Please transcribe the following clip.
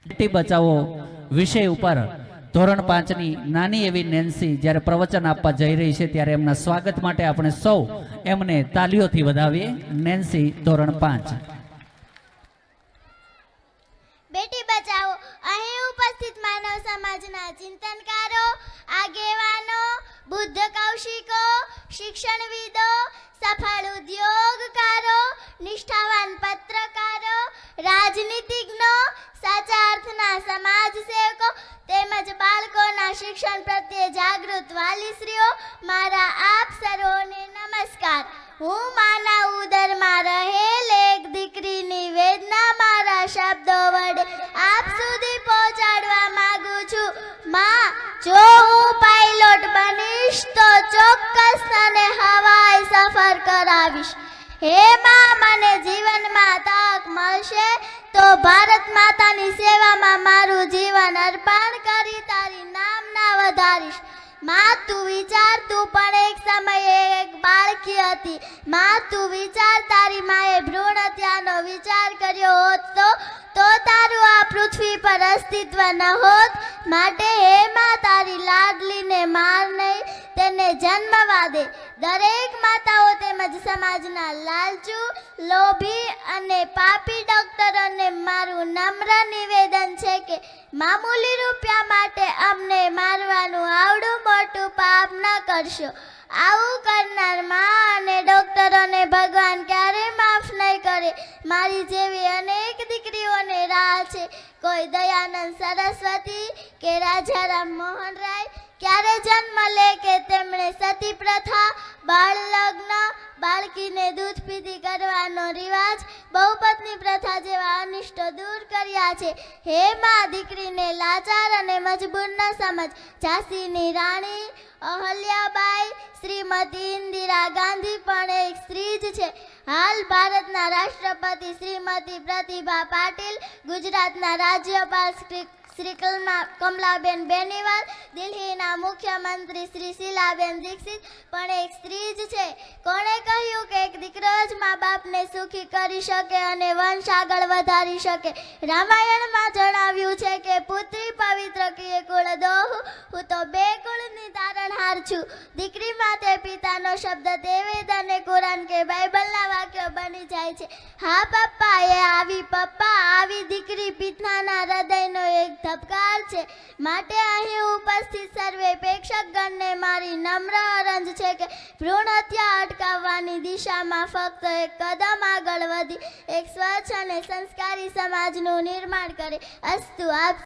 બેટી બચાવો વિષય ઉપર ધોરણ 5 ની નાની એવી નેન્સી જ્યારે પ્રવચન આપવા જઈ રહી છે ત્યારે એમના સ્વાગત માટે આપણે સૌ એમને તાલીઓથી વધાવીએ। નેન્સી ધોરણ 5। બેટી બચાવો અહીં ઉપસ્થિત માનવ સમાજના ચિંતનકારો, આગેવાનો, બુદ્ધ કૌશિકો, શિક્ષણવિદો, સફળ ઉદ્યોગકારો, નિષ્ઠાવાન પત્રકારો, રાજનીતિજ્ઞો, સાચા અર્થના સમાજ સેવકો તેમજ બાળકોના શિક્ષણ પ્રત્યે જાગૃત વાલીશ્રીઓ, મારા આપ સર્વોને નમસ્કાર। હું માના ઉદરમાં રહેલ એક દીકરીની વેદના મારા શબ્દો વડે આપ સુધી પહોંચાડવા માંગુ છું। માં, જો હું પાયલોટ બનીશ તો ચોક્કસ તને હવાઈ સફર કરાવીશ। હે માં, મને જીવનમાં તક મળશે તો ભારત માતાની સેવામાં મારું જીવન અર્પણ કરી તારી નામના વધારીશ। માં, તું વિચાર, તું પણ એક સમયે એક બાળકી હતી। માં, તું વિચાર, તારી માએ ભ્રૂણ હત્યાનો વિચાર કર્યો હોત તો તારું આ પૃથ્વી પર અસ્તિત્વ ન હોત। માટે હે માં, તારી લાડલીને માર નહીં, તેને જન્મવા દે। દરેક માતાઓ તેમજ સમાજના લાલચુ, લોભી અને પાપી ડોક્ટરોને મારું નમ્ર નિવેદન છે કે મામૂલી રૂપિયા માટે અમને મારવાનું આવડું મોટું પાપ ન કરશો। આવું કરનાર માં અને ડોક્ટરોને ભગવાન ક્યારે માફ નહીં કરે। મારી જેવી અનેક દીકરીઓને રાહ છે। કોઈ દયાનંદ સરસ્વતી કે રાજારામ મોહન રાય ક્યારે જન્મ લે કે તેમણે સતી પ્રથા, બાળ લગ્ન, બાળકીને દૂધ પીતી કરવાનો રિવાજ, બહુપત્ની પ્રથા જેવા અનિષ્ટો દૂર કર્યા છે। હે માં, દીકરીને લાચાર અને મજબૂર ન સમજ। ઝાંસીની રાણી અહલ્યાબાઈ, શ્રીમતી ઇન્દિરા ગાંધી પણ એક સ્ત્રી જ છે। હાલ ભારતના રાષ્ટ્રપતિ શ્રીમતી પ્રતિભા પાટીલ, ગુજરાતના રાજ્યપાલ શ્રી કમલાબેન બેનીવાલ, દિલ્હીના મુખ્યમંત્રી શ્રી શીલાબેન દીક્ષિત પણ એક સ્ત્રી જ છે। કોણે કહ્યું કે એક દીકરો જ મા બાપને સુખી કરી શકે અને વંશ આગળ વધારી શકે? રામાયણમાં જણાવ્યું છે કે પુત્રી પવિત્ર કિએ કુળ દોહુ, હું તો બે કુળની તારણહાર છું। દીકરી માટે પિતાનો શબ્દ તે વેદ અને કુરાન કે બાઇબલના વાક્યો બની જાય છે। હા પપ્પા, એ આવી પપ્પા, આવી દીકરી પિતાના હૃદયનો એક ધબકાર છે। માટે અહીં ઉપસ્થિત સર્વે પ્રેક્ષકગણને મારી નમ્ર અરજ છે કે ભ્રૂણ હત્યા અટકાવવાની દિશામાં ફક્ત એક કદમ આગળ વધી એક સ્વચ્છ અને સંસ્કારી સમાજનું નિર્માણ કરે। અસ્તુ। આપ